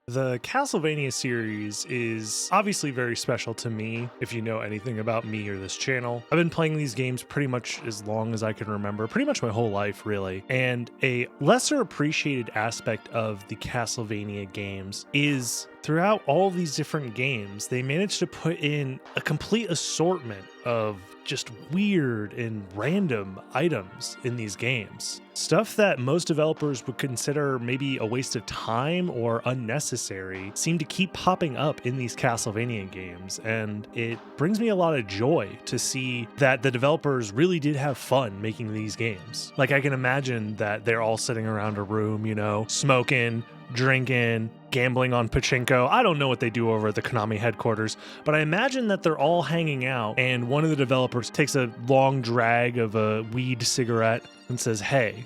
The Castlevania series is obviously very special to me, if you know anything about me or this channel. I've been playing these games pretty much as long as I can remember, pretty much my whole life, really. And a lesser appreciated aspect of the Castlevania games is throughout all these different games, they managed to put in a complete assortment of just weird and random items in these games. Stuff that most developers would consider maybe a waste of time or unnecessary seem to keep popping up in these Castlevania games, and it brings me a lot of joy to see that the developers really did have fun making these games. Like, I can imagine that they're all sitting around a room, smoking, drinking, gambling on pachinko. I don't know what they do over at the Konami headquarters, but I imagine that they're all hanging out and one of the developers takes a long drag of a weed cigarette and says, "Hey,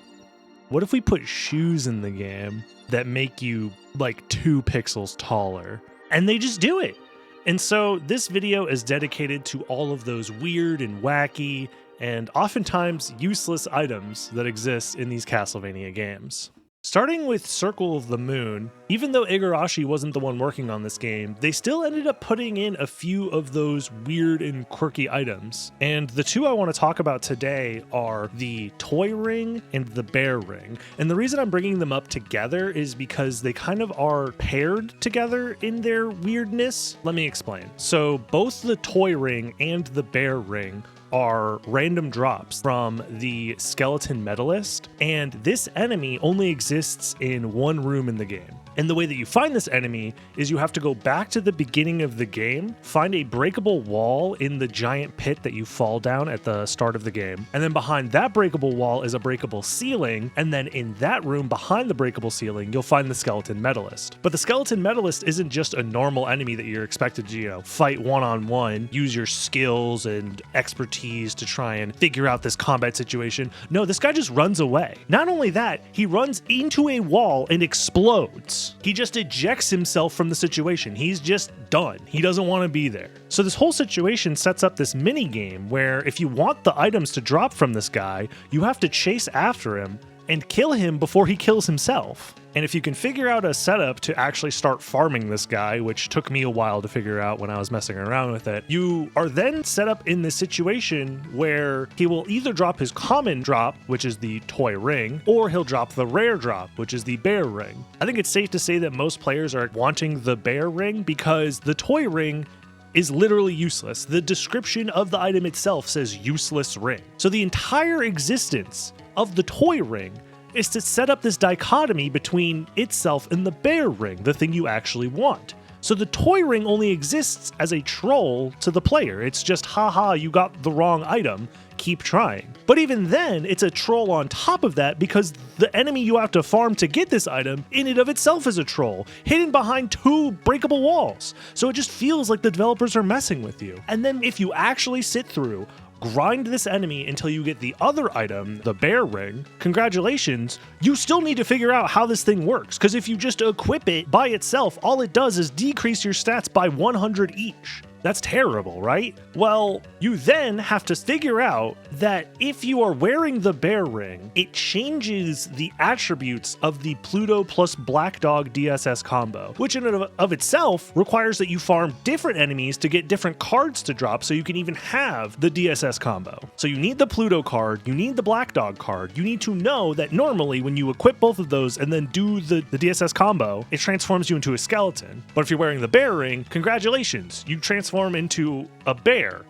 what if we put shoes in the game that make you like 2 pixels taller?" And they just do it. And so this video is dedicated to all of those weird and wacky and oftentimes useless items that exist in these Castlevania games. Starting with Circle of the Moon, even though Igarashi wasn't the one working on this game, they still ended up putting in a few of those weird and quirky items. And the two I want to talk about today are the Toy Ring and the Bear Ring. And the reason I'm bringing them up together is because they kind of are paired together in their weirdness. Let me explain. So both the Toy Ring and the Bear Ring are random drops from the Skeleton Medalist, and this enemy only exists in one room in the game. And the way that you find this enemy is you have to go back to the beginning of the game, find a breakable wall in the giant pit that you fall down at the start of the game, and then behind that breakable wall is a breakable ceiling, and then in that room behind the breakable ceiling, you'll find the Skeleton Medalist. But the Skeleton Medalist isn't just a normal enemy that you're expected to, fight one-on-one, use your skills and expertise to try and figure out this combat situation. No, this guy just runs away. Not only that, he runs into a wall and explodes. He just ejects himself from the situation. He's just done. He doesn't want to be there. So this whole situation sets up this mini game where if you want the items to drop from this guy, you have to chase after him and kill him before he kills himself. And if you can figure out a setup to actually start farming this guy, which took me a while to figure out when I was messing around with it, you are then set up in this situation where he will either drop his common drop, which is the Toy Ring, or he'll drop the rare drop, which is the Bear Ring. I think it's safe to say that most players are wanting the Bear Ring because the Toy Ring is literally useless. The description of the item itself says useless ring. So the entire existence of the Toy Ring is to set up this dichotomy between itself and the Bear Ring, the thing you actually want. So the Toy Ring only exists as a troll to the player. It's just, haha, you got the wrong item, keep trying. But even then, it's a troll on top of that because the enemy you have to farm to get this item in and of itself is a troll, hidden behind 2 breakable walls. So it just feels like the developers are messing with you. And then if you actually sit through, grind this enemy until you get the other item, the Bear Ring, congratulations, you still need to figure out how this thing works, because if you just equip it by itself, all it does is decrease your stats by 100 each. That's terrible, right? Well, you then have to figure out that if you are wearing the Bear Ring, it changes the attributes of the Pluto plus Black Dog DSS combo, which in and of itself requires that you farm different enemies to get different cards to drop so you can even have the DSS combo. So you need the Pluto card, you need the Black Dog card, you need to know that normally when you equip both of those and then do the DSS combo, it transforms you into a skeleton. But if you're wearing the Bear Ring, congratulations, you transform into a bear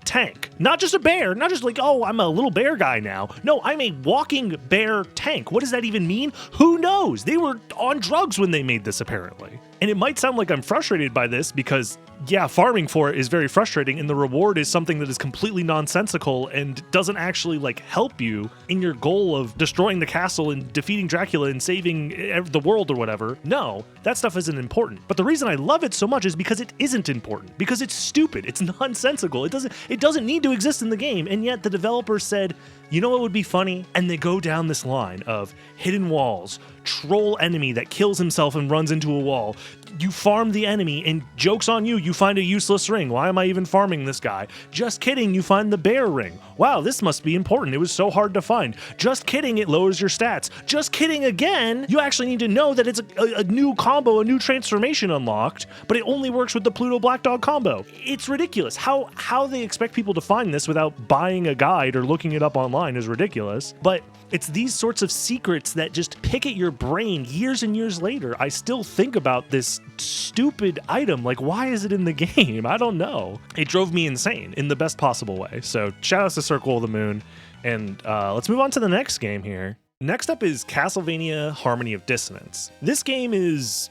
tank. Not just a bear, not just like, oh, I'm a little bear guy now. No, I'm a walking bear tank. What does that even mean? Who knows? They were on drugs when they made this, apparently. And it might sound like I'm frustrated by this because, yeah, farming for it is very frustrating and the reward is something that is completely nonsensical and doesn't actually help you in your goal of destroying the castle and defeating Dracula and saving the world or whatever. No, that stuff isn't important. But the reason I love it so much is because it isn't important, because it's stupid, it's nonsensical, it doesn't need to exist in the game, and yet the developers said, you know what would be funny? And they go down this line of hidden walls, troll enemy that kills himself and runs into a wall. You farm the enemy, and joke's on you, you find a useless ring. Why am I even farming this guy? Just kidding, you find the bear ring. Wow, this must be important. It was so hard to find. Just kidding, it lowers your stats. Just kidding again. You actually need to know that it's a new combo, a new transformation unlocked, but it only works with the Pluto Black Dog combo. It's ridiculous. How they expect people to find this without buying a guide or looking it up online is ridiculous. But it's these sorts of secrets that just pick at your brain years and years later. I still think about this stupid item. Like, why is it in the game? I don't know. It drove me insane in the best possible way. So shout outs to Circle of the Moon. And let's move on to the next game here. Next up is Castlevania Harmony of Dissonance. This game is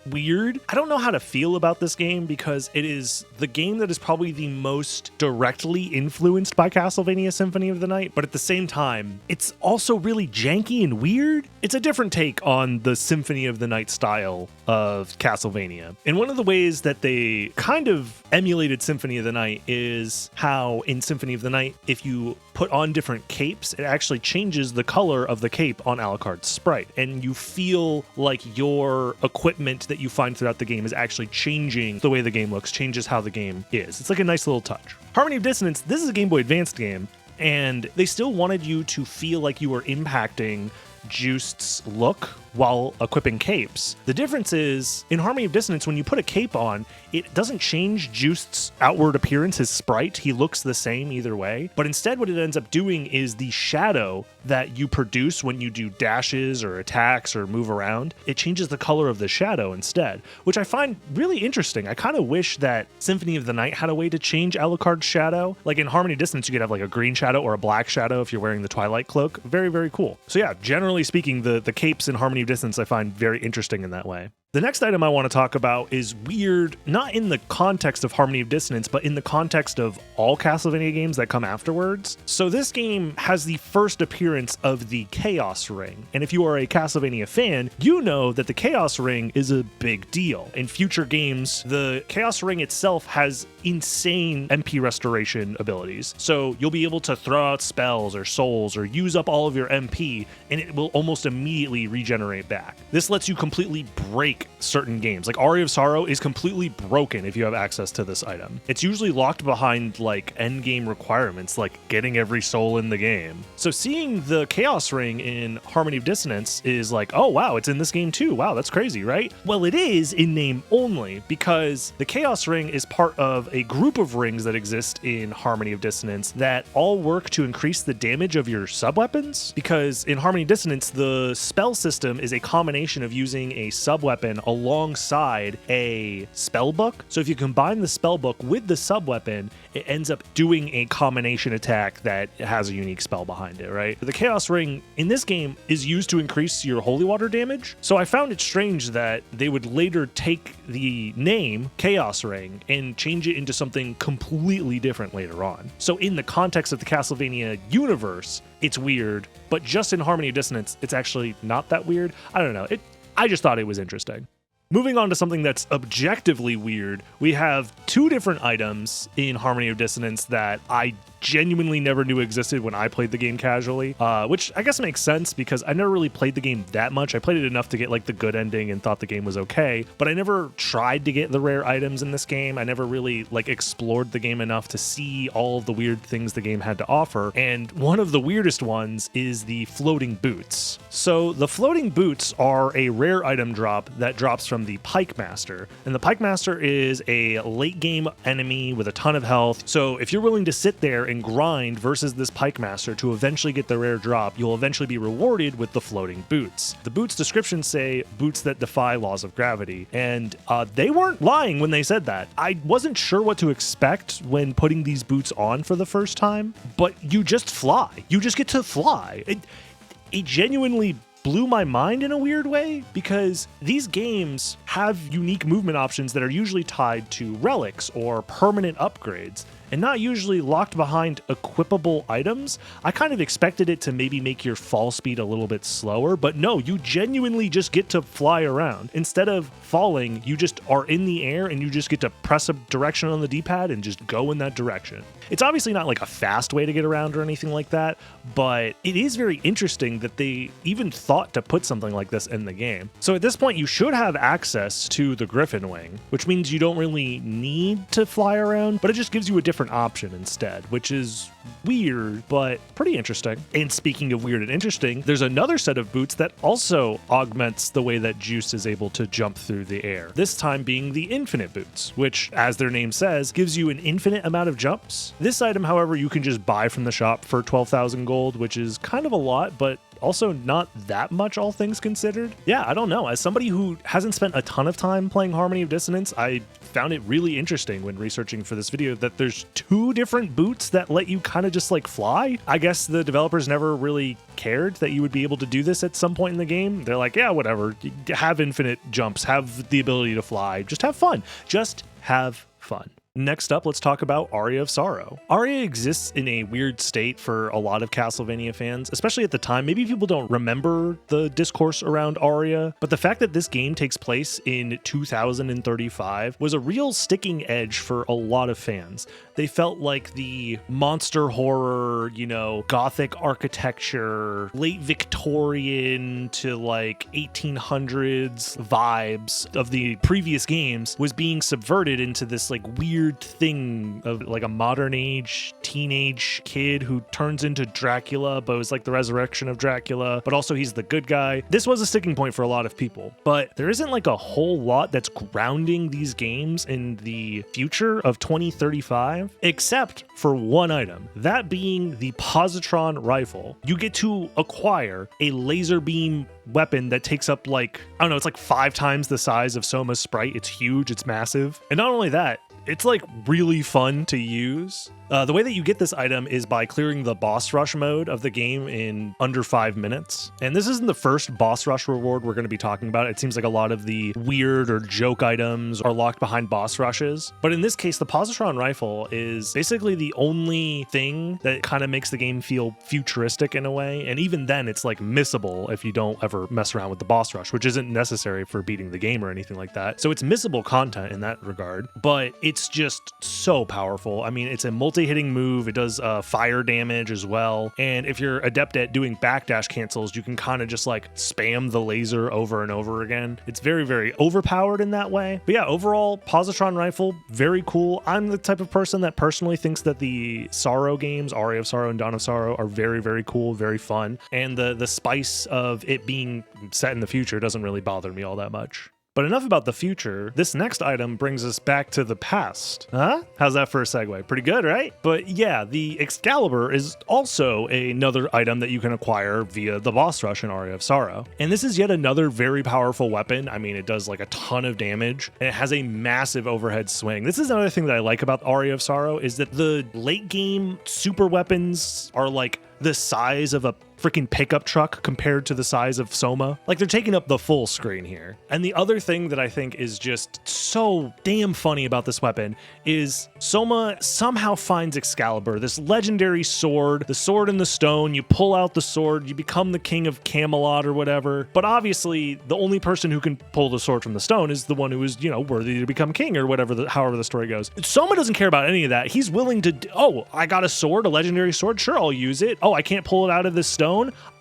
weird. I don't know how to feel about this game because it is the game that is probably the most directly influenced by Castlevania Symphony of the Night, but at the same time, it's also really janky and weird. It's a different take on the Symphony of the Night style of Castlevania. And one of the ways that they kind of emulated Symphony of the Night is how in Symphony of the Night, if you put on different capes, it actually changes the color of the cape on Alucard's sprite, and you feel like your equipment that you find throughout the game is actually changing the way the game looks, changes how the game is. It's like a nice little touch. Harmony of Dissonance, this is a Game Boy Advanced game, and they still wanted you to feel like you were impacting Just's look while equipping capes. The difference is, in Harmony of Dissonance, when you put a cape on, it doesn't change Just's outward appearance, his sprite. He looks the same either way. But instead, what it ends up doing is the shadow that you produce when you do dashes or attacks or move around, it changes the color of the shadow instead, which I find really interesting. I kind of wish that Symphony of the Night had a way to change Alucard's shadow. Like in Harmony of Dissonance, you could have like a green shadow or a black shadow if you're wearing the Twilight Cloak. Very, very cool. So yeah, generally speaking, the capes in Harmony of Dissonance I find very interesting in that way. The next item I want to talk about is weird, not in the context of Harmony of Dissonance, but in the context of all Castlevania games that come afterwards. So this game has the first appearance of the Chaos Ring. And if you are a Castlevania fan, you know that the Chaos Ring is a big deal. In future games, the Chaos Ring itself has insane MP restoration abilities. So you'll be able to throw out spells or souls or use up all of your MP, and it will almost immediately regenerate back. This lets you completely break certain games. Like Aria of Sorrow is completely broken if you have access to this item. It's usually locked behind like end game requirements, like getting every soul in the game. So seeing the Chaos Ring in Harmony of Dissonance is like, oh wow, it's in this game too. Wow, that's crazy, right? Well, it is in name only, because the Chaos Ring is part of a group of rings that exist in Harmony of Dissonance that all work to increase the damage of your sub-weapons. Because in Harmony of Dissonance, the spell system is a combination of using a sub-weapon alongside a spell book. So if you combine the spell book with the sub-weapon, it ends up doing a combination attack that has a unique spell behind it, right? The Chaos Ring in this game is used to increase your holy water damage. So I found it strange that they would later take the name Chaos Ring and change it into something completely different later on. So in the context of the Castlevania universe, it's weird, but just in Harmony of Dissonance, it's actually not that weird. I don't know. I just thought it was interesting. Moving on to something that's objectively weird, we have two different items in Harmony of Dissonance that I genuinely never knew existed when I played the game casually, which I guess makes sense because I never really played the game that much. I played it enough to get like the good ending and thought the game was okay, but I never tried to get the rare items in this game. I never really like explored the game enough to see all of the weird things the game had to offer. And one of the weirdest ones is the floating boots. So the floating boots are a rare item drop that drops from the Pike Master. And the Pike Master is a late game enemy with a ton of health. So if you're willing to sit there and grind versus this Pike Master to eventually get the rare drop, you'll eventually be rewarded with the floating boots. The boots descriptions say boots that defy laws of gravity, and they weren't lying when they said that. I wasn't sure what to expect when putting these boots on for the first time, but you just fly. You just get to fly. It genuinely blew my mind in a weird way, because these games have unique movement options that are usually tied to relics or permanent upgrades. and not usually locked behind equipable items. I kind of expected it to maybe make your fall speed a little bit slower, but no, you genuinely just get to fly around. Instead of falling, you just are in the air and you just get to press a direction on the D-pad and just go in that direction. It's obviously not like a fast way to get around or anything like that, but it is very interesting that they even thought to put something like this in the game. So at this point, you should have access to the Griffin Wing, which means you don't really need to fly around, but it just gives you a different option instead, which is weird, but pretty interesting. And speaking of weird and interesting, there's another set of boots that also augments the way that Juice is able to jump through the air, this time being the Infinite Boots, which, as their name says, gives you an infinite amount of jumps. This item, however, you can just buy from the shop for 12,000 gold, which is kind of a lot, but also not that much, all things considered. Yeah, I don't know. As somebody who hasn't spent a ton of time playing Harmony of Dissonance, I found it really interesting when researching for this video that there's 2 different boots that let you kind of just like fly. I guess the developers never really cared that you would be able to do this at some point in the game. They're like, yeah, whatever. Have infinite jumps, have the ability to fly, just have fun. Just have fun. Next up, let's talk about Aria of Sorrow. Aria exists in a weird state for a lot of Castlevania fans, especially at the time. Maybe people don't remember the discourse around Aria, but the fact that this game takes place in 2035 was a real sticking edge for a lot of fans. They felt like the monster horror, you know, gothic architecture, late Victorian to like 1800s vibes of the previous games was being subverted into this like weird thing of like a modern age teenage kid who turns into Dracula, but was like the resurrection of Dracula, but also he's the good guy. This was a sticking point for a lot of people, but there isn't like a whole lot that's grounding these games in the future of 2035, except for one item, that being the positron rifle. You get to acquire a laser beam weapon that takes up like, I don't know, it's like 5 times the size of Soma's sprite. It's huge, it's massive. And not only that, it's like really fun to use. The way that you get this item is by clearing the boss rush mode of the game in under 5 minutes. And this isn't the first boss rush reward we're going to be talking about. It seems like a lot of the weird or joke items are locked behind boss rushes. But in this case, the positron rifle is basically the only thing that kind of makes the game feel futuristic in a way. And even then, it's like missable if you don't ever mess around with the boss rush, which isn't necessary for beating the game or anything like that. So it's missable content in that regard, but it's just so powerful. I mean, it's a multi-hitting move. It does fire damage as well. And if you're adept at doing backdash cancels, you can kind of just like spam the laser over and over again. It's very, very overpowered in that way. But yeah, overall, positron rifle, very cool. I'm the type of person that personally thinks that the Sorrow games, Aria of Sorrow and Dawn of Sorrow, are very, very cool, very fun. And the spice of it being set in the future doesn't really bother me all that much. But enough about the future. This next item brings us back to the past. Huh? How's that for a segue? Pretty good, right? But yeah, the Excalibur is also another item that you can acquire via the boss rush in Aria of Sorrow. And this is yet another very powerful weapon. I mean, it does like a ton of damage, and it has a massive overhead swing. This is another thing that I like about Aria of Sorrow, is that the late game super weapons are like the size of a freaking pickup truck compared to the size of Soma. Like, they're taking up the full screen here. And the other thing that I think is just so damn funny about this weapon is Soma somehow finds Excalibur, this legendary sword, the sword in the stone. You pull out the sword, you become the king of Camelot or whatever. But obviously, the only person who can pull the sword from the stone is the one who is, you know, worthy to become king or whatever, however the story goes. Soma doesn't care about any of that. He's willing to, oh, I got a sword, a legendary sword. Sure, I'll use it. Oh, I can't pull it out of this stone.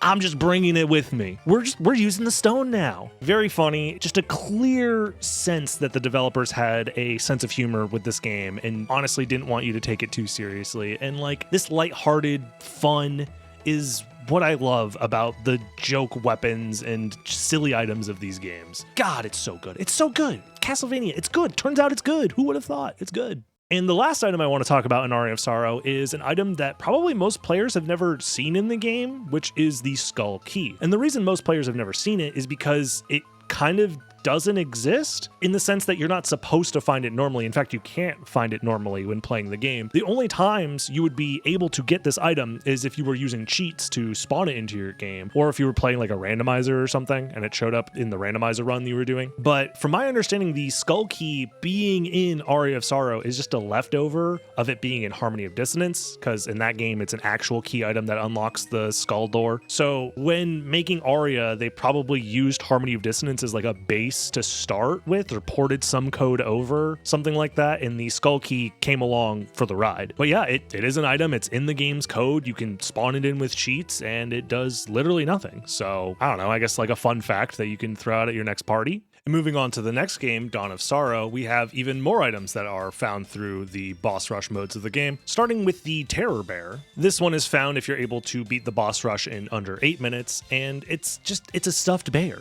I'm just bringing it with me. We're using the stone now. Very funny. Just a clear sense that the developers had a sense of humor with this game and honestly didn't want you to take it too seriously. And like, this lighthearted fun is what I love about the joke weapons and silly items of these games. God, it's so good. It's so good. Castlevania, it's good. Turns out it's good. Who would have thought? It's good. And the last item I want to talk about in Aria of Sorrow is an item that probably most players have never seen in the game, which is the Skull Key. And the reason most players have never seen it is because it kind of doesn't exist in the sense that you're not supposed to find it normally. In fact, you can't find it normally when playing the game. The only times you would be able to get this item is if you were using cheats to spawn it into your game, or if you were playing like a randomizer or something and it showed up in the randomizer run you were doing. But from my understanding, the skull key being in Aria of Sorrow is just a leftover of it being in Harmony of Dissonance, because in that game it's an actual key item that unlocks the skull door. So when making Aria, they probably used Harmony of Dissonance as like a base to start with, or ported some code over, something like that, and the skull key came along for the ride. But yeah, it is an item. It's in the game's code. You can spawn it in with cheats and it does literally nothing. So I don't know, I guess like a fun fact that you can throw out at your next party. And moving on to the next game, Dawn of Sorrow, we have even more items that are found through the boss rush modes of the game, starting with the Terror Bear. This one is found if you're able to beat the boss rush in under 8 minutes, and it's a stuffed bear.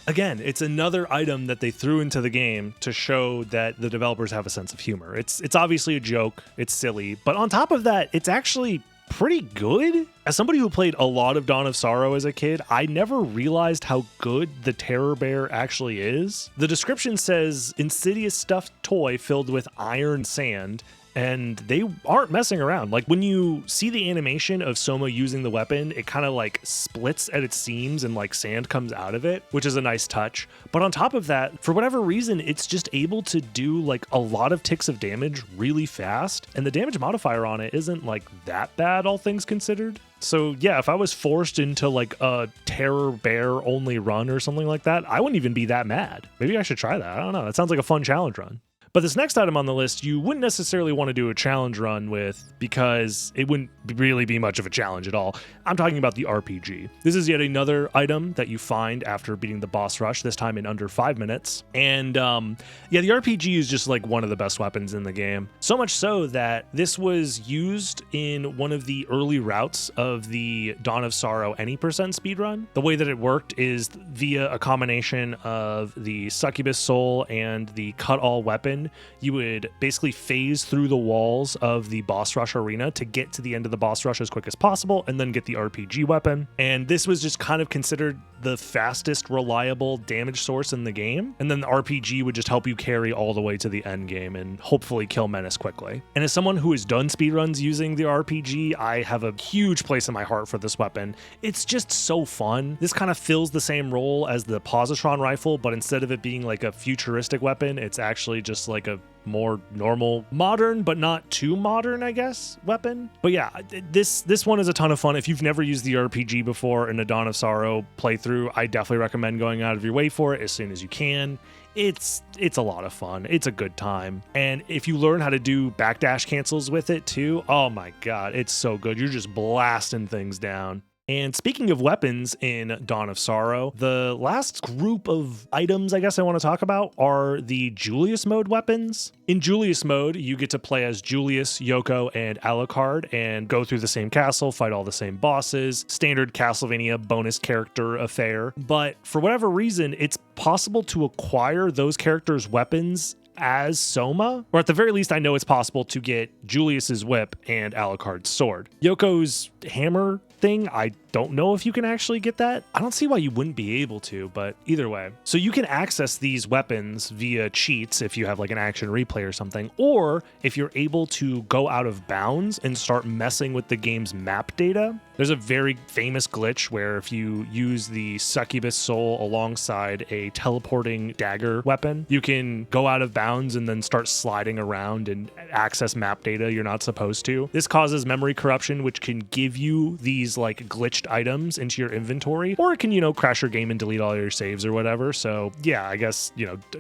Again, it's another item that they threw into the game to show that the developers have a sense of humor. It's obviously a joke, it's silly, but on top of that, it's actually pretty good. As somebody who played a lot of Dawn of Sorrow as a kid, I never realized how good the Terror Bear actually is. The description says, insidious stuffed toy filled with iron sand, and they aren't messing around. Like when you see the animation of Soma using the weapon, it kind of like splits at its seams and like sand comes out of it, which is a nice touch. But on top of that, for whatever reason, it's just able to do like a lot of ticks of damage really fast. And the damage modifier on it isn't like that bad, all things considered. So yeah, if I was forced into like a Terror Bear only run or something like that, I wouldn't even be that mad. Maybe I should try that. I don't know. That sounds like a fun challenge run. But this next item on the list, you wouldn't necessarily want to do a challenge run with, because it wouldn't really be much of a challenge at all. I'm talking about the RPG. This is yet another item that you find after beating the boss rush, this time in under 5 minutes. And yeah, the RPG is just like one of the best weapons in the game. So much so that this was used in one of the early routes of the Dawn of Sorrow any percent speedrun. The way that it worked is via a combination of the succubus soul and the cut all weapon. You would basically phase through the walls of the boss rush arena to get to the end of the boss rush as quick as possible and then get the RPG weapon. And this was just kind of considered the fastest reliable damage source in the game. And then the RPG would just help you carry all the way to the end game and hopefully kill Menace quickly. And as someone who has done speedruns using the RPG, I have a huge place in my heart for this weapon. It's just so fun. This kind of fills the same role as the positron rifle, but instead of it being like a futuristic weapon, it's actually just like a more normal, modern, but not too modern, I guess, weapon. But yeah, this one is a ton of fun. If you've never used the RPG before in a Dawn of Sorrow playthrough, I definitely recommend going out of your way for it as soon as you can. It's a lot of fun. It's a good time. And if you learn how to do backdash cancels with it too, oh my God, it's so good. You're just blasting things down. And speaking of weapons in Dawn of Sorrow, the last group of items I guess I want to talk about are the Julius mode weapons. In Julius mode, you get to play as Julius, Yoko, and Alucard and go through the same castle, fight all the same bosses, standard Castlevania bonus character affair. But for whatever reason, it's possible to acquire those characters' weapons as Soma, or at the very least, I know it's possible to get Julius's whip and Alucard's sword. Yoko's hammer thing, I don't know if you can actually get that. I don't see why you wouldn't be able to, but either way. So you can access these weapons via cheats if you have like an action replay or something, or if you're able to go out of bounds and start messing with the game's map data. There's a very famous glitch where if you use the succubus soul alongside a teleporting dagger weapon, you can go out of bounds and then start sliding around and access map data you're not supposed to. This causes memory corruption, which can give you these like glitched items into your inventory, or it can, crash your game and delete all your saves or whatever. So yeah, I guess,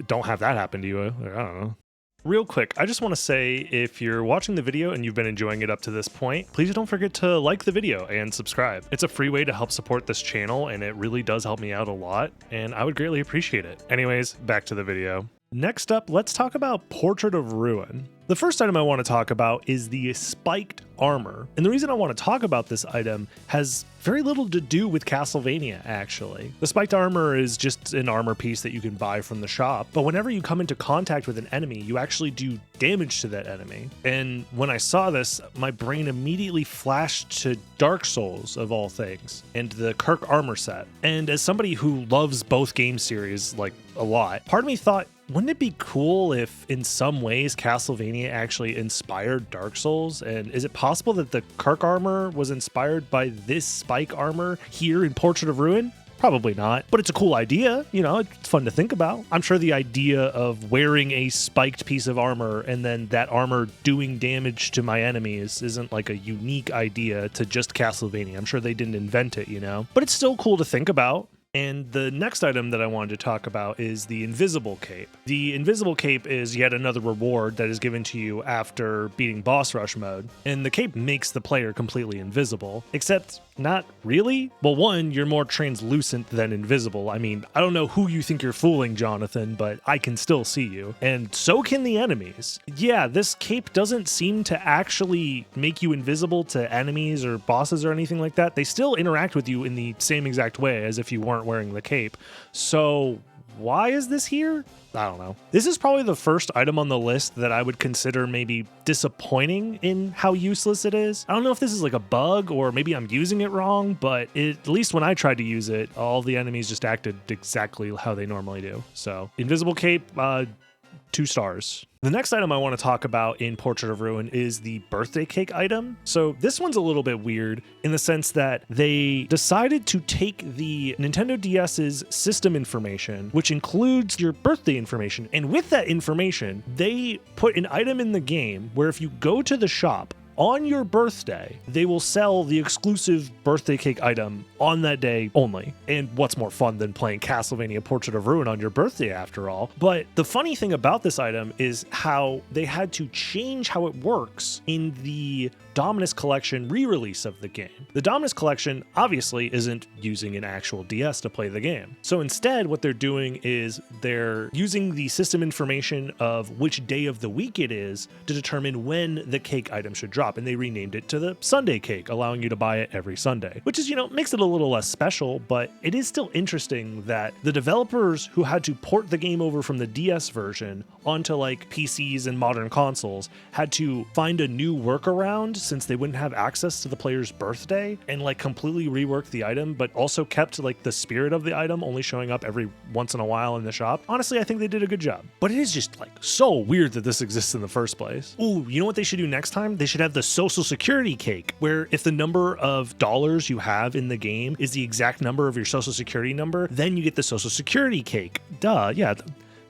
don't have that happen to you. I don't know. Real quick, I just want to say, if you're watching the video and you've been enjoying it up to this point, please don't forget to like the video and subscribe. It's a free way to help support this channel, and it really does help me out a lot, and I would greatly appreciate it. Anyways, back to the video. Next up, let's talk about Portrait of Ruin. The first item I want to talk about is the spiked armor. And the reason I want to talk about this item has very little to do with Castlevania, actually. The spiked armor is just an armor piece that you can buy from the shop, but whenever you come into contact with an enemy, you actually do damage to that enemy. And when I saw this, my brain immediately flashed to Dark Souls, of all things, and the Kirk armor set. And as somebody who loves both game series, like, a lot, part of me thought, wouldn't it be cool if in some ways Castlevania actually inspired Dark Souls? And is it possible that the Kirk armor was inspired by this spike armor here in Portrait of Ruin? Probably not, but it's a cool idea. You know, it's fun to think about. I'm sure the idea of wearing a spiked piece of armor and then that armor doing damage to my enemies isn't like a unique idea to just Castlevania. I'm sure they didn't invent it, you know, but it's still cool to think about. And the next item that I wanted to talk about is the Invisible Cape. The Invisible Cape is yet another reward that is given to you after beating Boss Rush mode, and the cape makes the player completely invisible, except not really. Well, one, you're more translucent than invisible. I mean, I don't know who you think you're fooling, Jonathan, but I can still see you, and so can the enemies. Yeah, this cape doesn't seem to actually make you invisible to enemies or bosses or anything like that. They still interact with you in the same exact way as if you weren't wearing the cape. So why is this here? I don't know. This is probably the first item on the list that I would consider maybe disappointing in how useless it is. I don't know if this is like a bug or maybe I'm using it wrong, but at least when I tried to use it, all the enemies just acted exactly how they normally do. So Invisible Cape, 2 stars. The next item I want to talk about in Portrait of Ruin is the birthday cake item. So this one's a little bit weird in the sense that they decided to take the Nintendo DS's system information, which includes your birthday information, and with that information, they put an item in the game where if you go to the shop on your birthday, they will sell the exclusive birthday cake item on that day only. And what's more fun than playing Castlevania Portrait of Ruin on your birthday after all? But the funny thing about this item is how they had to change how it works in the Dominus Collection re-release of the game. The Dominus Collection obviously isn't using an actual DS to play the game. So instead, what they're doing is they're using the system information of which day of the week it is to determine when the cake item should drop. And they renamed it to the Sunday cake, allowing you to buy it every Sunday, which is, you know, makes it a little less special, but it is still interesting that the developers who had to port the game over from the DS version onto like PCs and modern consoles had to find a new workaround since they wouldn't have access to the player's birthday and like completely rework the item, but also kept like the spirit of the item only showing up every once in a while in the shop. Honestly, I think they did a good job, but it is just like so weird that this exists in the first place. Ooh, you know what they should do next time? They should have the Social Security cake, where if the number of dollars you have in the game is the exact number of your Social Security number, then you get the Social Security cake. Duh, yeah.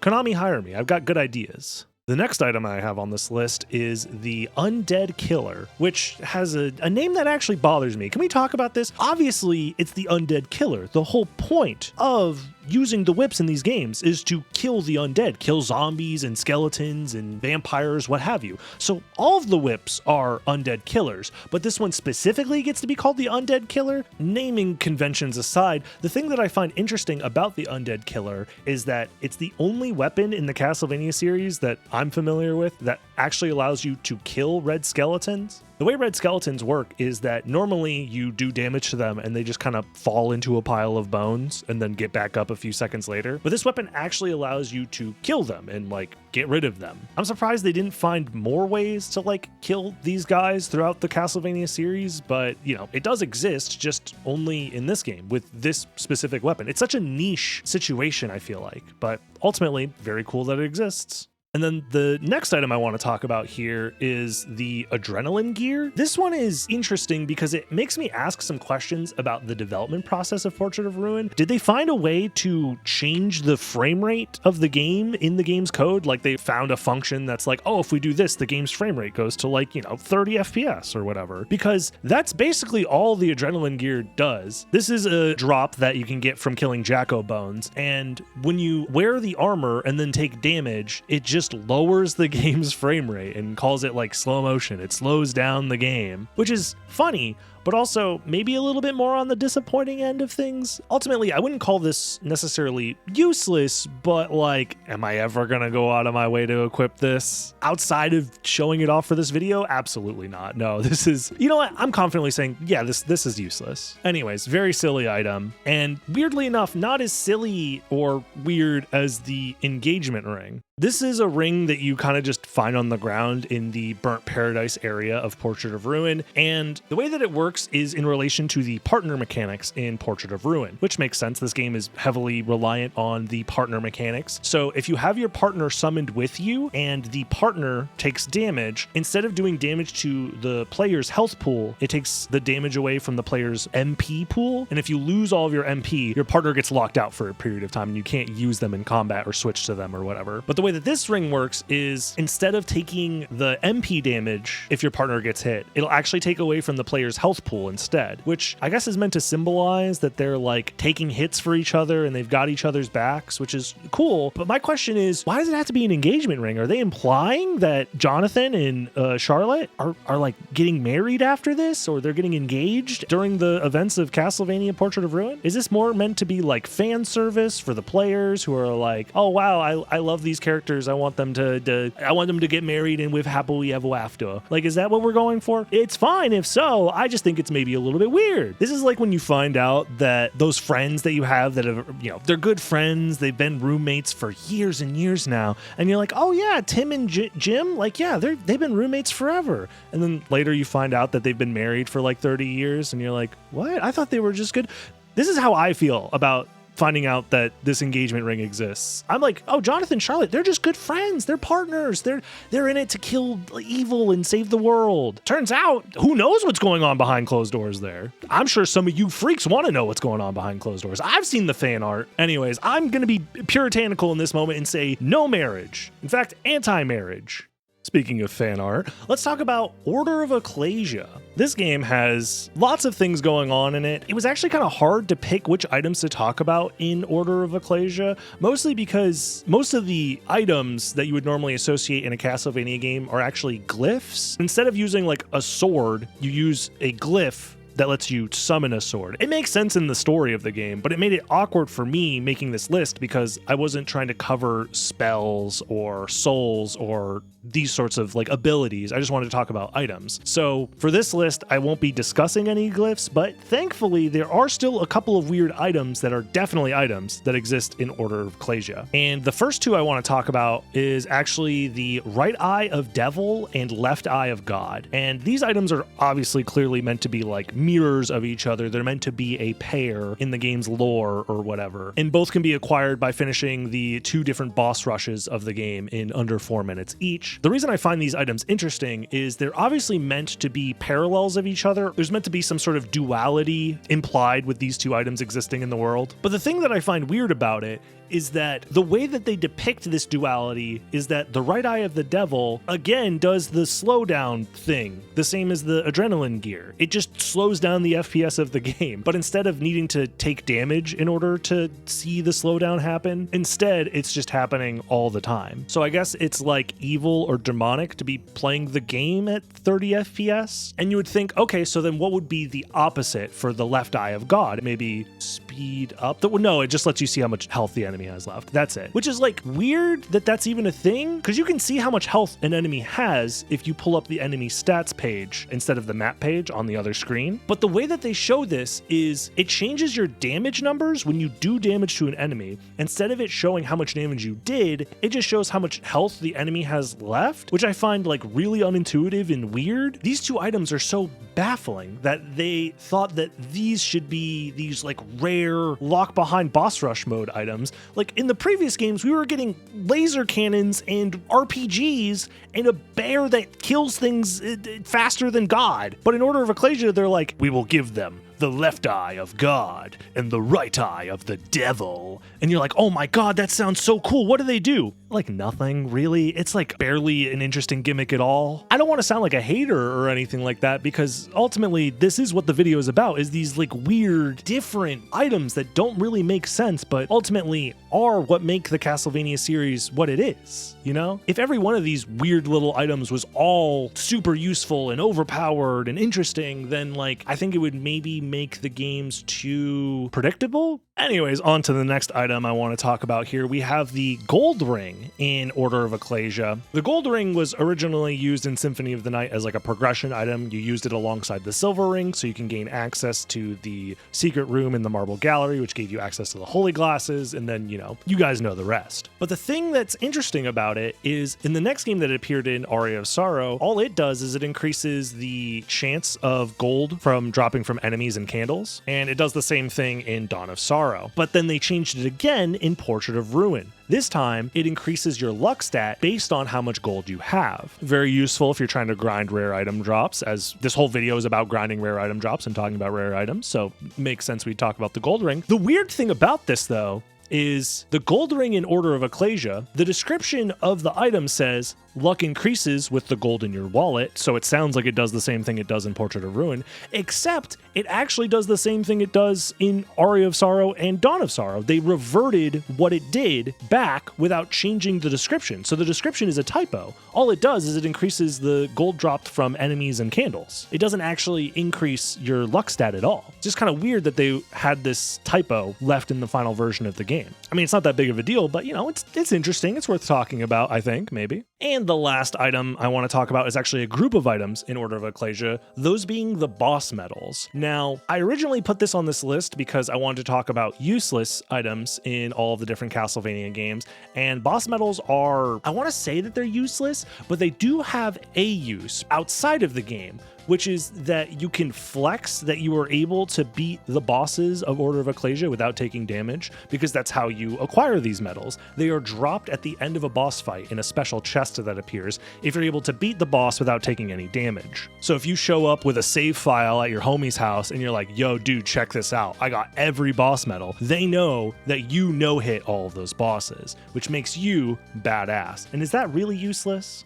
Konami, hire me. I've got good ideas. The next item I have on this list is the Undead Killer, which has a name that actually bothers me. Can we talk about this? Obviously, it's the Undead Killer. The whole point of using the whips in these games is to kill the undead, kill zombies and skeletons and vampires, what have you. So all of the whips are undead killers, but this one specifically gets to be called the Undead Killer. Naming conventions aside, the thing that I find interesting about the Undead Killer is that it's the only weapon in the Castlevania series that I'm familiar with that actually allows you to kill red skeletons. The way red skeletons work is that normally you do damage to them and they just kind of fall into a pile of bones and then get back up a few seconds later. But this weapon actually allows you to kill them and like get rid of them. I'm surprised they didn't find more ways to like kill these guys throughout the Castlevania series, but you know, it does exist, just only in this game with this specific weapon. It's such a niche situation, I feel like, but ultimately very cool that it exists. And then the next item I want to talk about here is the Adrenaline Gear. This one is interesting because it makes me ask some questions about the development process of Portrait of Ruin. Did they find a way to change the frame rate of the game in the game's code? Like they found a function that's like, oh, if we do this, the game's frame rate goes to like, 30 FPS or whatever. Because that's basically all the Adrenaline Gear does. This is a drop that you can get from killing Jacko Bones. And when you wear the armor and then take damage, it just lowers the game's frame rate and calls it like slow motion. It slows down the game, which is funny, but but also maybe a little bit more on the disappointing end of things. Ultimately, I wouldn't call this necessarily useless, but like, am I ever gonna go out of my way to equip this outside of showing it off for this video? Absolutely not. No, this is, you know what? I'm confidently saying, yeah, this is useless. Anyways, very silly item. And weirdly enough, not as silly or weird as the engagement ring. This is a ring that you kind of just find on the ground in the Burnt Paradise area of Portrait of Ruin, and the way that it works is in relation to the partner mechanics in Portrait of Ruin, which makes sense. This game is heavily reliant on the partner mechanics. So if you have your partner summoned with you and the partner takes damage, instead of doing damage to the player's health pool, it takes the damage away from the player's MP pool, and if you lose all of your MP, your partner gets locked out for a period of time and you can't use them in combat or switch to them or whatever. But the way that this ring works is instead of taking the MP damage if your partner gets hit, it'll actually take away from the player's health pool instead, which I guess is meant to symbolize that they're like taking hits for each other and they've got each other's backs, which is cool. But my question is, why does it have to be an engagement ring? Are they implying that Jonathan and Charlotte are like getting married after this, or they're getting engaged during the events of Castlevania Portrait of Ruin? Is this more meant to be like fan service for the players who are like, oh wow, I love these characters, I want them to get married and live happily ever after? Like, is that what we're going for? It's fine if so. I just think it's maybe a little bit weird. This is like when you find out that those friends that you have that have, you know, they're good friends, they've been roommates for years and years now, and you're like, oh yeah, Tim and Jim, like, yeah, they've been roommates forever. And then later you find out that they've been married for like 30 years and you're like, what? I thought they were just good. This is how I feel about finding out that this engagement ring exists. I'm like, oh, Jonathan, Charlotte, they're just good friends. They're partners. They're in it to kill evil and save the world. Turns out, who knows what's going on behind closed doors there? I'm sure some of you freaks want to know what's going on behind closed doors. I've seen the fan art. Anyways, I'm going to be puritanical in this moment and say no marriage. In fact, anti-marriage. Speaking of fan art, let's talk about Order of Ecclesia. This game has lots of things going on in it. It was actually kind of hard to pick which items to talk about in Order of Ecclesia, mostly because most of the items that you would normally associate in a Castlevania game are actually glyphs. Instead of using like a sword, you use a glyph that lets you summon a sword. It makes sense in the story of the game, but it made it awkward for me making this list because I wasn't trying to cover spells or souls or these sorts of like abilities. I just wanted to talk about items. So for this list, I won't be discussing any glyphs, but thankfully there are still a couple of weird items that are definitely items that exist in Order of Ecclesia. And the first two I want to talk about is actually the right eye of devil and left eye of God. And these items are obviously clearly meant to be like mirrors of each other. They're meant to be a pair in the game's lore or whatever. And both can be acquired by finishing the 2 different boss rushes of the game in under 4 minutes each. The reason I find these items interesting is they're obviously meant to be parallels of each other. There's meant to be some sort of duality implied with these 2 items existing in the world. But the thing that I find weird about it is that the way that they depict this duality is that the right eye of the devil, again, does the slowdown thing, the same as the adrenaline gear. It just slows down the FPS of the game. But instead of needing to take damage in order to see the slowdown happen, instead, it's just happening all the time. So I guess it's like evil or demonic to be playing the game at 30 FPS. And you would think, okay, so then what would be the opposite for the left eye of God? Maybe speed up? No, it just lets you see how much health the enemy has left. That's it. Which is like weird that that's even a thing, because you can see how much health an enemy has if you pull up the enemy stats page instead of the map page on the other screen. But the way that they show this is it changes your damage numbers when you do damage to an enemy. Instead of it showing how much damage you did, it just shows how much health the enemy has left, which I find like really unintuitive and weird. These 2 items are so baffling that they thought that these should be these like rare lock behind boss rush mode items. Like in the previous games, we were getting laser cannons and RPGs and a bear that kills things faster than God. But in Order of Ecclesia, they're like, we will give them the left eye of God and the right eye of the devil. And you're like, oh my God, that sounds so cool. What do they do? like nothing really. It's like barely an interesting gimmick at all. I don't want to sound like a hater or anything like that, because ultimately this is what the video is about, is these like weird, different items that don't really make sense, but ultimately are what make the Castlevania series what it is, you know? If every one of these weird little items was all super useful and overpowered and interesting, then like I think it would maybe make the games too predictable. Anyways, on to the next item I want to talk about here. We have the gold ring in Order of Ecclesia. The gold ring was originally used in Symphony of the Night as like a progression item. You used it alongside the silver ring so you can gain access to the secret room in the marble gallery, which gave you access to the holy glasses, and then, you know, you guys know the rest. But the thing that's interesting about it is in the next game that it appeared in, Aria of Sorrow, all it does is it increases the chance of gold from dropping from enemies and candles, and it does the same thing in Dawn of Sorrow. But then they changed it again in Portrait of Ruin. This time, it increases your luck stat based on how much gold you have. Very useful if you're trying to grind rare item drops, as this whole video is about grinding rare item drops and talking about rare items, so makes sense we talk about the gold ring. The weird thing about this, though, is the gold ring in Order of Ecclesia, the description of the item says, luck increases with the gold in your wallet, so it sounds like it does the same thing it does in Portrait of Ruin, except it actually does the same thing it does in Aria of Sorrow and Dawn of Sorrow. They reverted what it did back without changing the description, so the description is a typo. All it does is it increases the gold dropped from enemies and candles. It doesn't actually increase your luck stat at all. It's just kind of weird that they had this typo left in the final version of the game. I mean, it's not that big of a deal, but you know, it's interesting. It's worth talking about, I think, maybe. And the last item I want to talk about is actually a group of items in Order of Ecclesia, those being the boss medals. Now, I originally put this on this list because I wanted to talk about useless items in all of the different Castlevania games, and boss medals are, I want to say that they're useless, but they do have a use outside of the game, which is that you can flex that you are able to beat the bosses of Order of Ecclesia without taking damage, because that's how you acquire these medals. They are dropped at the end of a boss fight in a special chest that appears if you're able to beat the boss without taking any damage. So if you show up with a save file at your homie's house and you're like, yo dude, check this out, I got every boss medal, they know that you no-hit all of those bosses, which makes you badass. And is that really useless?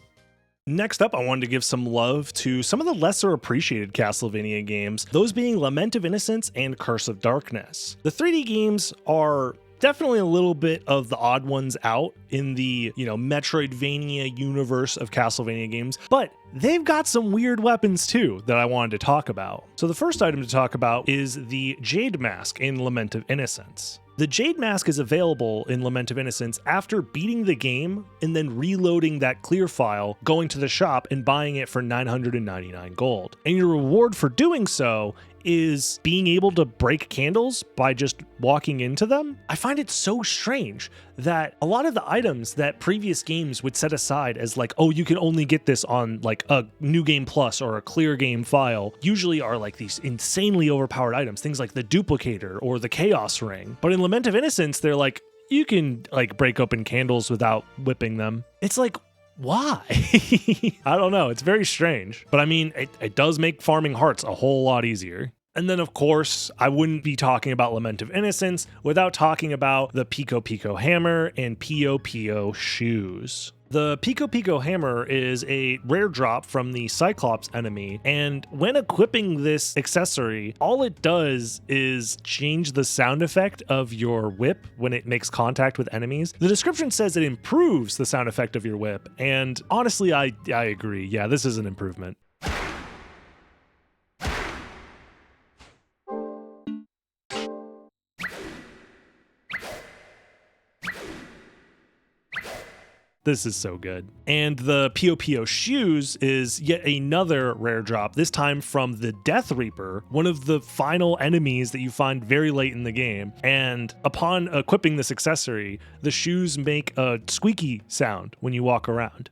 Next up, I wanted to give some love to some of the lesser appreciated Castlevania games, those being Lament of Innocence and Curse of Darkness. The 3D games are definitely a little bit of the odd ones out in the, you know, Metroidvania universe of Castlevania games, but they've got some weird weapons too that I wanted to talk about. So the first item to talk about is the Jade Mask in Lament of Innocence. The Jade Mask is available in Lament of Innocence after beating the game and then reloading that clear file, going to the shop and buying it for 999 gold. And your reward for doing so is being able to break candles by just walking into them. I find it so strange that a lot of the items that previous games would set aside as like, oh, you can only get this on like a New Game Plus or a clear game file, usually are like these insanely overpowered items, things like the Duplicator or the Chaos Ring. But in Lament of Innocence, they're like, you can like break open candles without whipping them. It's like, why? I don't know. It's very strange. But I mean, it does make farming hearts a whole lot easier. And then, of course, I wouldn't be talking about Lament of Innocence without talking about the Pico Pico Hammer and Pio Pio Shoes. The Pico Pico Hammer is a rare drop from the Cyclops enemy, and when equipping this accessory, all it does is change the sound effect of your whip when it makes contact with enemies. The description says it improves the sound effect of your whip, and honestly, I agree. Yeah, this is an improvement. This is so good. And the Pio Pio Shoes is yet another rare drop, this time from the Death Reaper, one of the final enemies that you find very late in the game. And upon equipping this accessory, the shoes make a squeaky sound when you walk around.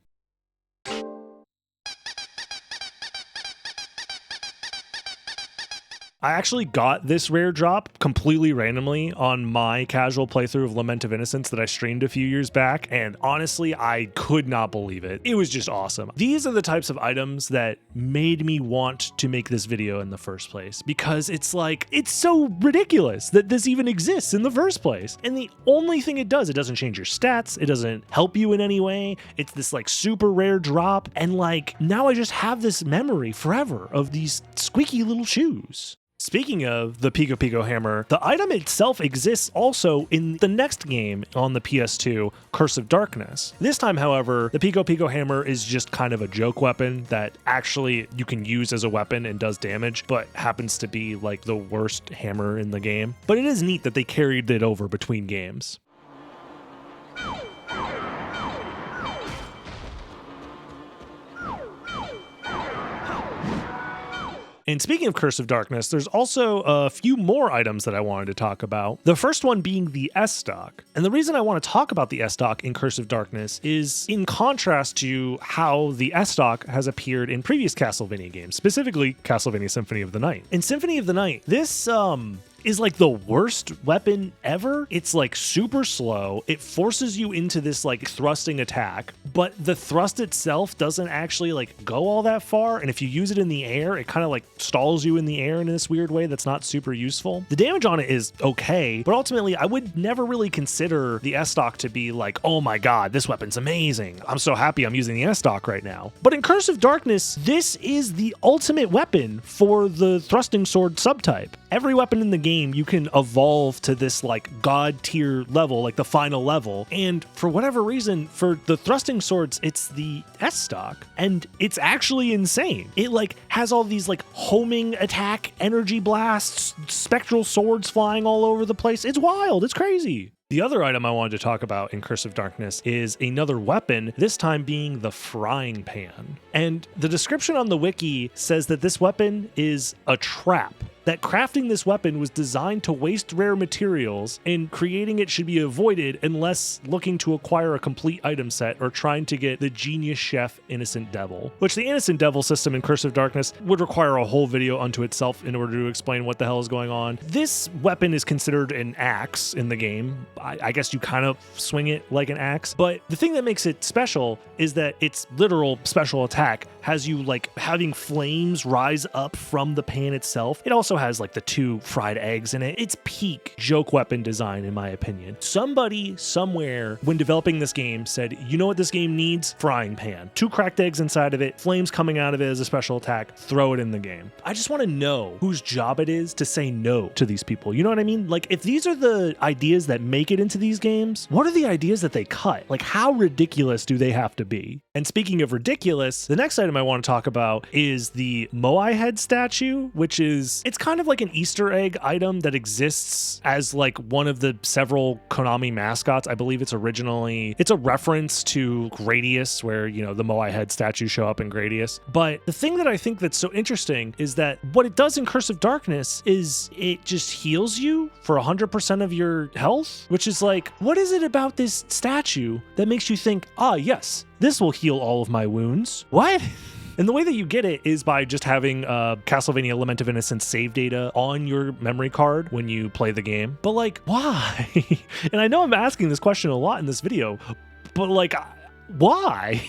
I actually got this rare drop completely randomly on my casual playthrough of Lament of Innocence that I streamed a few years back, and honestly, I could not believe it. It was just awesome. These are the types of items that made me want to make this video in the first place, because it's like, it's so ridiculous that this even exists in the first place. And the only thing it doesn't change your stats, it doesn't help you in any way. It's this like super rare drop, and like now I just have this memory forever of these squeaky little shoes. Speaking of the Pico Pico hammer, the item itself exists also in the next game on the PS2, Curse of Darkness. This time, however, the Pico Pico hammer is just kind of a joke weapon that actually you can use as a weapon and does damage, but happens to be like the worst hammer in the game. But it is neat that they carried it over between games. And speaking of Curse of Darkness, there's also a few more items that I wanted to talk about. The first one being the S-Stock. And the reason I want to talk about the S-Stock in Curse of Darkness is in contrast to how the S-Stock has appeared in previous Castlevania games, specifically Castlevania Symphony of the Night. In Symphony of the Night, this is like the worst weapon ever. It's like super slow. It forces you into this like thrusting attack, but the thrust itself doesn't actually like go all that far. And if you use it in the air, it kind of like stalls you in the air in this weird way that's not super useful. The damage on it is okay, but ultimately I would never really consider the S-Stock to be like, oh my God, this weapon's amazing. I'm so happy I'm using the S-Stock right now. But in Curse of Darkness, this is the ultimate weapon for the thrusting sword subtype. Every weapon in the game you can evolve to this like god tier level, like the final level. And for whatever reason, for the thrusting swords, it's the S-Stock, and it's actually insane. It like has all these like homing attack, energy blasts, spectral swords flying all over the place. It's wild. It's crazy. The other item I wanted to talk about in Curse of Darkness is another weapon, this time being the frying pan. And the description on the wiki says that this weapon is a trap. That crafting this weapon was designed to waste rare materials, and creating it should be avoided unless looking to acquire a complete item set or trying to get the Genius Chef Innocent Devil, which the Innocent Devil system in Curse of Darkness would require a whole video unto itself in order to explain what the hell is going on. This weapon is considered an axe in the game. I guess you kind of swing it like an axe, but the thing that makes it special is that its literal special attack has you like having flames rise up from the pan itself. It also has like the 2 fried eggs in it. It's peak joke weapon design in my opinion. Somebody somewhere when developing this game said, you know what this game needs? Frying pan. 2 cracked eggs inside of it, flames coming out of it as a special attack, throw it in the game. I just want to know whose job it is to say no to these people. You know what I mean? Like if these are the ideas that make it into these games, what are the ideas that they cut? Like how ridiculous do they have to be? And speaking of ridiculous, the next item I want to talk about is the Moai head statue, which is, it's kind of like an Easter egg item that exists as like one of the several Konami mascots. I believe it's a reference to Gradius, where, you know, the Moai head statues show up in Gradius. But the thing that I think that's so interesting is that what it does in Curse of Darkness is it just heals you for 100% of your health, which is like, what is it about this statue that makes you think, ah, yes, this will heal all of my wounds? What? And the way that you get it is by just having Castlevania Lament of Innocence save data on your memory card when you play the game. But like, why? And I know I'm asking this question a lot in this video, but like, why?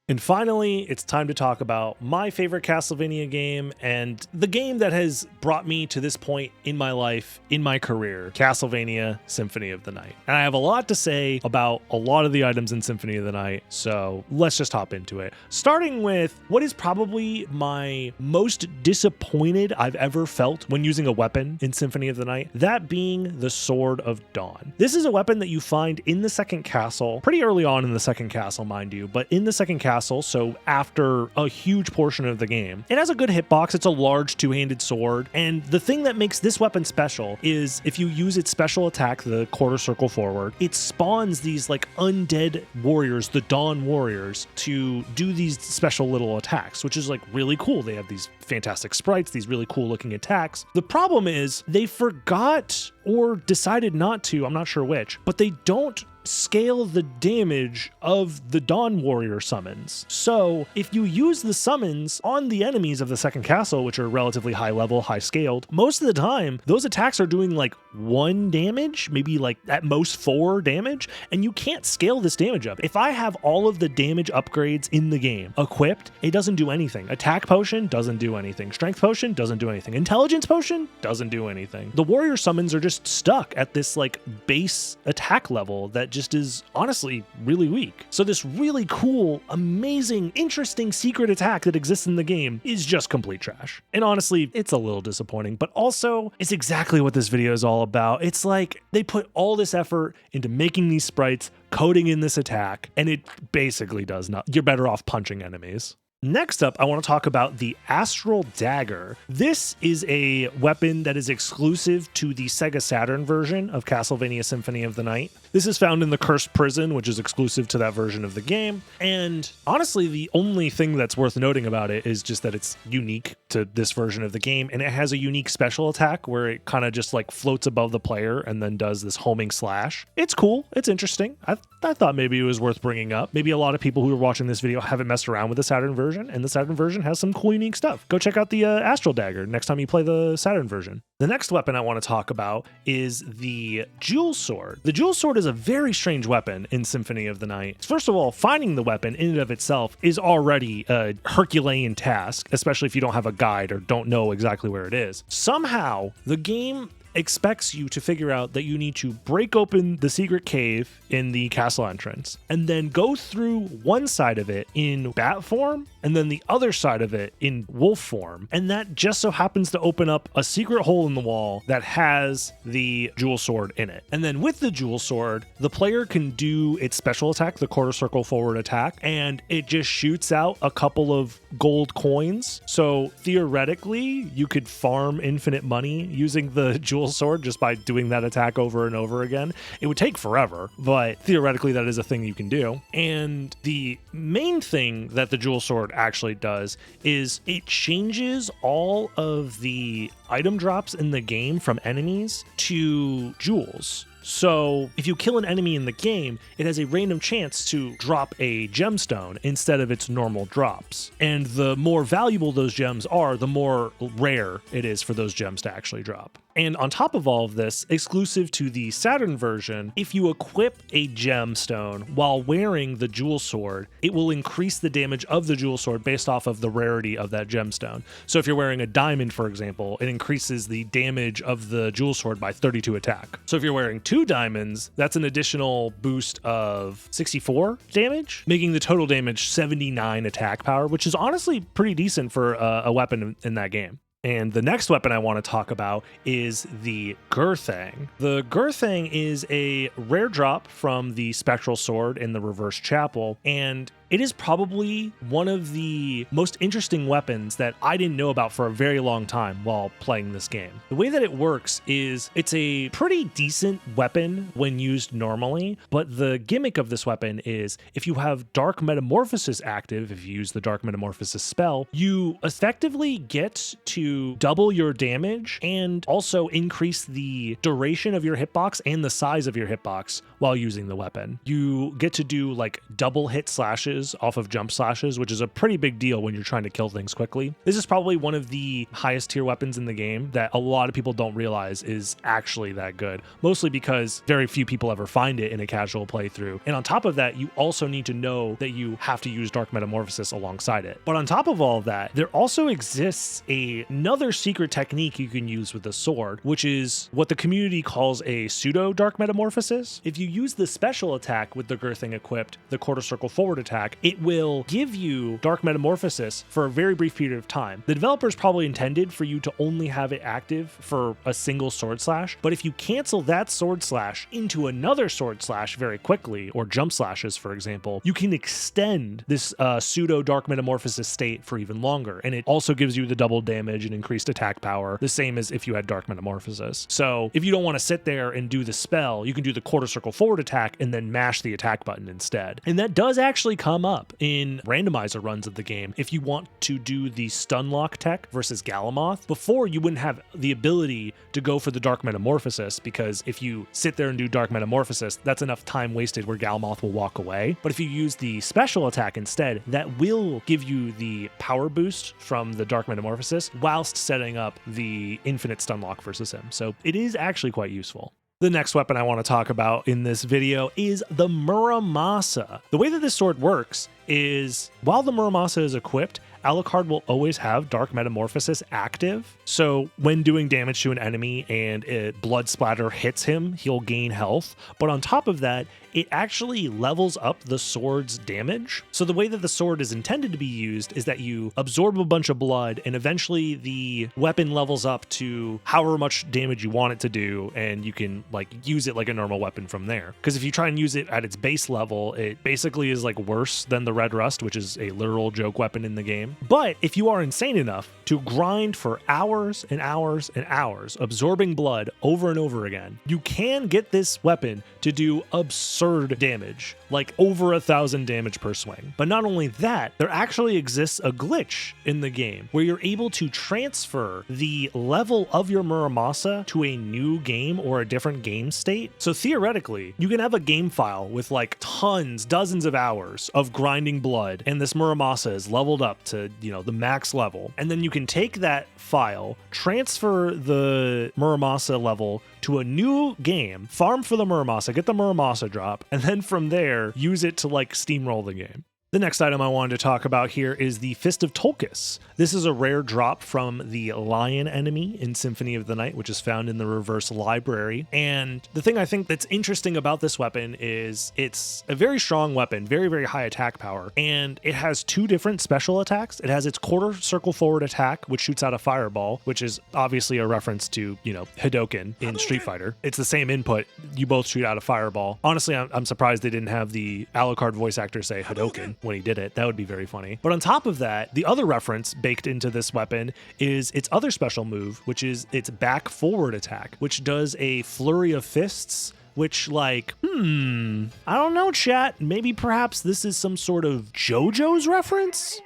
And finally, it's time to talk about my favorite Castlevania game and the game that has brought me to this point in my life, in my career, Castlevania Symphony of the Night. And I have a lot to say about a lot of the items in Symphony of the Night, so let's just hop into it. Starting with what is probably my most disappointed I've ever felt when using a weapon in Symphony of the Night, that being the Sword of Dawn. This is a weapon that you find in the second castle, pretty early on in the second castle, mind you, but in the second castle, so after a huge portion of the game. It has a good hitbox. It's a large 2-handed sword, and the thing that makes this weapon special is if you use its special attack, the quarter circle forward, it spawns these like undead warriors, the Dawn warriors, to do these special little attacks, which is like really cool. They have these fantastic sprites, these really cool looking attacks. The problem is they forgot or decided not to, I'm not sure which, but they don't scale the damage of the Dawn Warrior summons. So if you use the summons on the enemies of the second castle, which are relatively high level, high scaled, most of the time, those attacks are doing like 1 damage, maybe like at most 4 damage, and you can't scale this damage up. If I have all of the damage upgrades in the game equipped, it doesn't do anything. Attack potion doesn't do anything. Strength potion doesn't do anything. Intelligence potion doesn't do anything. The warrior summons are just stuck at this like base attack level that just is honestly really weak. So this really cool, amazing, interesting secret attack that exists in the game is just complete trash. And honestly, it's a little disappointing, but also it's exactly what this video is all about. It's like they put all this effort into making these sprites, coding in this attack, and it basically does not. You're better off punching enemies. Next up, I want to talk about the Astral Dagger. This is a weapon that is exclusive to the Sega Saturn version of Castlevania Symphony of the Night. This is found in the Cursed Prison, which is exclusive to that version of the game. And honestly, the only thing that's worth noting about it is just that it's unique to this version of the game, and it has a unique special attack where it kind of just like floats above the player and then does this homing slash. It's cool. It's interesting. I thought maybe it was worth bringing up. Maybe a lot of people who are watching this video haven't messed around with the Saturn version, and the Saturn version has some cool, unique stuff. Go check out the Astral Dagger next time you play the Saturn version. The next weapon I want to talk about is the Jewel Sword. The Jewel Sword is a very strange weapon in Symphony of the Night. First of all, finding the weapon in and of itself is already a Herculean task, especially if you don't have a guide or don't know exactly where it is. Somehow, the game expects you to figure out that you need to break open the secret cave in the castle entrance and then go through one side of it in bat form and then the other side of it in wolf form. And that just so happens to open up a secret hole in the wall that has the Jewel Sword in it. And then with the Jewel Sword, the player can do its special attack, the quarter circle forward attack, and it just shoots out a couple of gold coins. So theoretically, you could farm infinite money using the Jewel Sword just by doing that attack over and over again. It would take forever, but theoretically that is a thing you can do. And the main thing that the Jewel Sword actually does is it changes all of the item drops in the game from enemies to jewels. So if you kill an enemy in the game, it has a random chance to drop a gemstone instead of its normal drops. And the more valuable those gems are, the more rare it is for those gems to actually drop. And on top of all of this, exclusive to the Saturn version, if you equip a gemstone while wearing the Jewel Sword, it will increase the damage of the Jewel Sword based off of the rarity of that gemstone. So if you're wearing a diamond, for example, it increases the damage of the Jewel Sword by 32 attack. So if you're wearing 2 diamonds, that's an additional boost of 64 damage, making the total damage 79 attack power, which is honestly pretty decent for a weapon in that game. And the next weapon I want to talk about is the Gurthang. The Gurthang is a rare drop from the Spectral Sword in the Reverse Chapel, and it is probably one of the most interesting weapons that I didn't know about for a very long time while playing this game. The way that it works is it's a pretty decent weapon when used normally, but the gimmick of this weapon is if you have Dark Metamorphosis active, if you use the Dark Metamorphosis spell, you effectively get to double your damage and also increase the duration of your hitbox and the size of your hitbox while using the weapon. You get to do like double hit slashes off of jump slashes, which is a pretty big deal when you're trying to kill things quickly. This is probably one of the highest tier weapons in the game that a lot of people don't realize is actually that good, mostly because very few people ever find it in a casual playthrough. And on top of that, you also need to know that you have to use Dark Metamorphosis alongside it. But on top of all of that, there also exists another secret technique you can use with the sword, which is what the community calls a pseudo Dark Metamorphosis. If you use the special attack with the Gurthang equipped, the quarter circle forward attack, it will give you Dark Metamorphosis for a very brief period of time. The developers probably intended for you to only have it active for a single sword slash, but if you cancel that sword slash into another sword slash very quickly, or jump slashes, for example, you can extend this pseudo Dark Metamorphosis state for even longer. And it also gives you the double damage and increased attack power, the same as if you had Dark Metamorphosis. So if you don't want to sit there and do the spell, you can do the quarter circle forward attack and then mash the attack button instead. And that does actually come up in randomizer runs of the game. If you want to do the stun lock tech versus Galamoth, before you wouldn't have the ability to go for the Dark Metamorphosis, because if you sit there and do Dark Metamorphosis, that's enough time wasted where Galamoth will walk away. But if you use the special attack instead, that will give you the power boost from the Dark Metamorphosis whilst setting up the infinite stun lock versus him. So it is actually quite useful. The next weapon I want to talk about in this video is the Muramasa. The way that this sword works is while the Muramasa is equipped, Alucard will always have Dark Metamorphosis active. So when doing damage to an enemy and a blood splatter hits him, he'll gain health. But on top of that, it actually levels up the sword's damage. So the way that the sword is intended to be used is that you absorb a bunch of blood and eventually the weapon levels up to however much damage you want it to do, and you can like use it like a normal weapon from there. Because if you try and use it at its base level, it basically is like worse than the Red Rust, which is a literal joke weapon in the game. But if you are insane enough to grind for hours and hours and hours, absorbing blood over and over again, you can get this weapon to do absurd damage, like over 1,000 damage per swing. But not only that, there actually exists a glitch in the game where you're able to transfer the level of your Muramasa to a new game or a different game state. So theoretically, you can have a game file with like tons, dozens of hours of grinding blood, and this Muramasa is leveled up to, the max level. And then you can take that file, transfer the Muramasa level to a new game, farm for the Muramasa, get the Muramasa drop, and then from there, use it to like steamroll the game. The next item I wanted to talk about here is the Fist of Tolkis. This is a rare drop from the lion enemy in Symphony of the Night, which is found in the reverse library. And the thing I think that's interesting about this weapon is it's a very strong weapon, very, very high attack power. And it has two different special attacks. It has its quarter circle forward attack, which shoots out a fireball, which is obviously a reference to, Hadoken in Street Fighter. It's the same input. You both shoot out a fireball. Honestly, I'm surprised they didn't have the Alucard voice actor say Hadoken when he did it. That would be very funny. But on top of that, the other reference baked into this weapon is its other special move, which is its back forward attack, which does a flurry of fists, which I don't know, chat. Maybe perhaps this is some sort of JoJo's reference?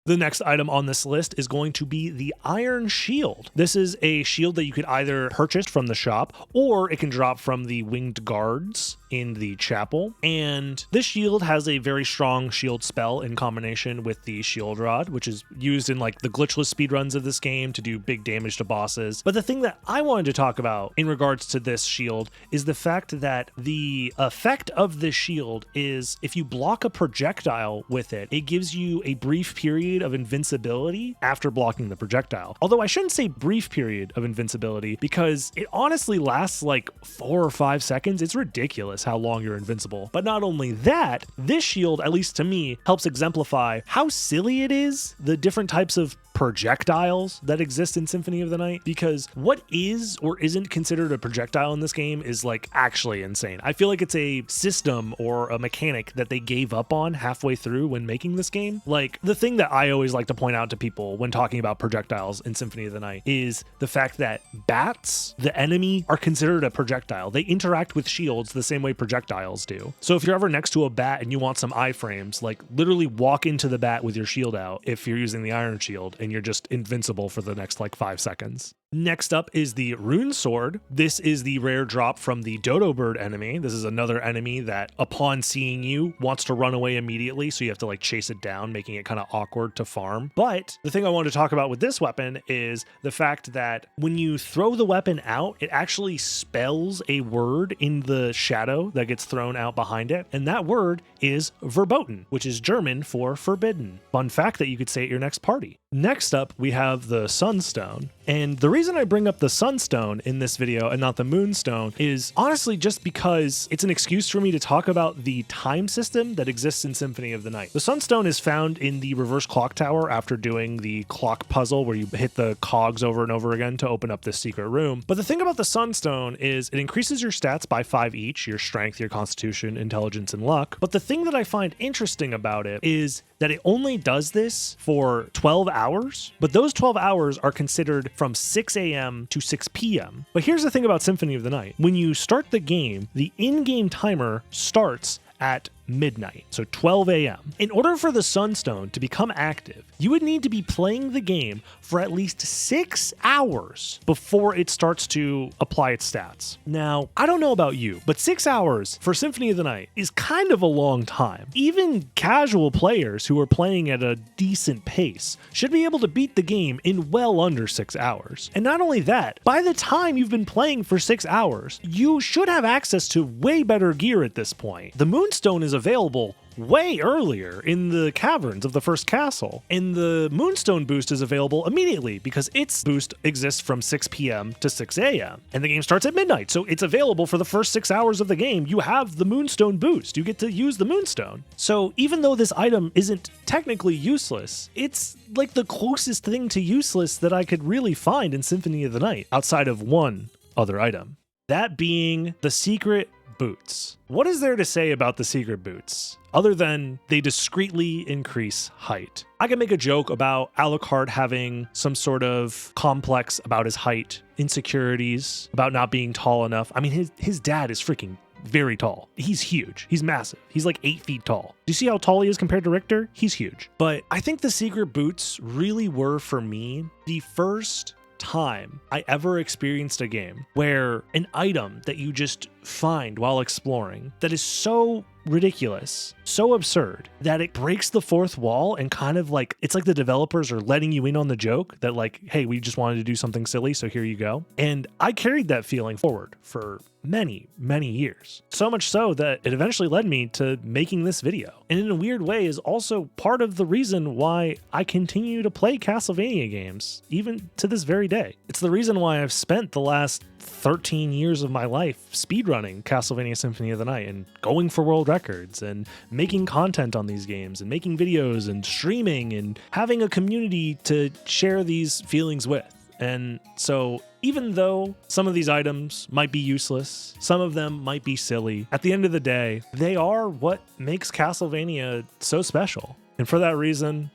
The next item on this list is going to be the Iron Shield. This is a shield that you could either purchase from the shop or it can drop from the winged guards in the chapel. And this shield has a very strong shield spell in combination with the shield rod, which is used in like the glitchless speedruns of this game to do big damage to bosses. But the thing that I wanted to talk about in regards to this shield is the fact that the effect of this shield is if you block a projectile with it, it gives you a brief period of invincibility after blocking the projectile. Although I shouldn't say brief period of invincibility because it honestly lasts like 4 or 5 seconds. It's ridiculous how long you're invincible. But not only that, this shield, at least to me, helps exemplify how silly it is, the different types of projectiles that exist in Symphony of the Night, because what is or isn't considered a projectile in this game is like actually insane. I feel like it's a system or a mechanic that they gave up on halfway through when making this game. Like the thing that I always like to point out to people when talking about projectiles in Symphony of the Night is the fact that bats, the enemy, are considered a projectile. They interact with shields the same way projectiles do. So if you're ever next to a bat and you want some iframes, like literally walk into the bat with your shield out if you're using the Iron Shield, and you're just invincible for the next like 5 seconds. Next up is the Rune Sword. This is the rare drop from the Dodo Bird enemy. This is another enemy that upon seeing you wants to run away immediately, so you have to like chase it down, making it kind of awkward to farm. But the thing I wanted to talk about with this weapon is the fact that when you throw the weapon out, it actually spells a word in the shadow that gets thrown out behind it, and that word is verboten, which is German for forbidden. Fun fact that you could say at your next party. Next up, we have the Sunstone. And the reason I bring up the Sunstone in this video and not the Moonstone is honestly just because it's an excuse for me to talk about the time system that exists in Symphony of the Night. The Sunstone is found in the reverse clock tower after doing the clock puzzle where you hit the cogs over and over again to open up this secret room. But the thing about the Sunstone is it increases your stats by 5 each, your strength, your constitution, intelligence, and luck. But the thing that I find interesting about it is that it only does this for 12 hours, but those 12 hours are considered from 6 6 a.m. to 6 p.m. But here's the thing about Symphony of the Night. When you start the game, the in-game timer starts at midnight, so 12 a.m. In order for the Sunstone to become active, you would need to be playing the game for at least 6 hours before it starts to apply its stats. Now, I don't know about you, but 6 hours for Symphony of the Night is kind of a long time. Even casual players who are playing at a decent pace should be able to beat the game in well under 6 hours. And not only that, by the time you've been playing for 6 hours, you should have access to way better gear at this point. The Moonstone is available way earlier in the caverns of the first castle, and the Moonstone boost is available immediately because its boost exists from 6 p.m. to 6 a.m. and the game starts at midnight, so it's available for the first 6 hours of the game. You have the Moonstone boost. You get to use the Moonstone. So even though this item isn't technically useless, it's like the closest thing to useless that I could really find in Symphony of the Night outside of one other item, that being the secret boots. What is there to say about the secret boots other than they discreetly increase height? I can make a joke about Alucard having some sort of complex about his height, insecurities, about not being tall enough. I mean, his dad is freaking very tall. He's huge. He's massive. He's like 8 feet tall. Do you see how tall he is compared to Richter? He's huge. But I think the secret boots really were, for me, the first time I ever experienced a game where an item that you just find while exploring that is so ridiculous, so absurd, that it breaks the fourth wall and kind of like, it's like the developers are letting you in on the joke that like, hey, we just wanted to do something silly, so here you go. And I carried that feeling forward for many, many years. So much so that it eventually led me to making this video. And in a weird way is also part of the reason why I continue to play Castlevania games, even to this very day. It's the reason why I've spent the last 13 years of my life speedrunning Castlevania Symphony of the Night and going for world records and making content on these games and making videos and streaming and having a community to share these feelings with. And so even though some of these items might be useless, some of them might be silly, at the end of the day, they are what makes Castlevania so special. And for that reason,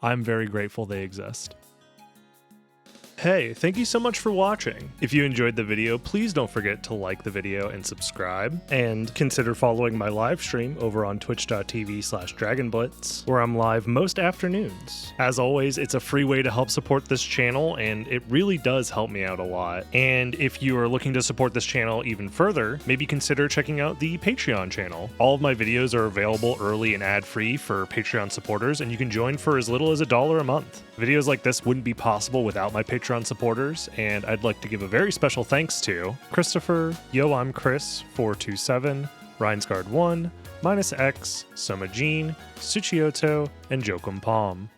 I'm very grateful they exist. Hey, thank you so much for watching. If you enjoyed the video, please don't forget to like the video and subscribe, and consider following my live stream over on twitch.tv/dragonblitz, where I'm live most afternoons. As always, it's a free way to help support this channel, and it really does help me out a lot. And if you are looking to support this channel even further, maybe consider checking out the Patreon channel. All of my videos are available early and ad-free for Patreon supporters, and you can join for as little as $1 a month. Videos like this wouldn't be possible without my Patreon supporters, and I'd like to give a very special thanks to Christopher, Yo I'm Chris 427, Reinsguard1, -X, Soma Jean, Suchioto, and Jokum Palm.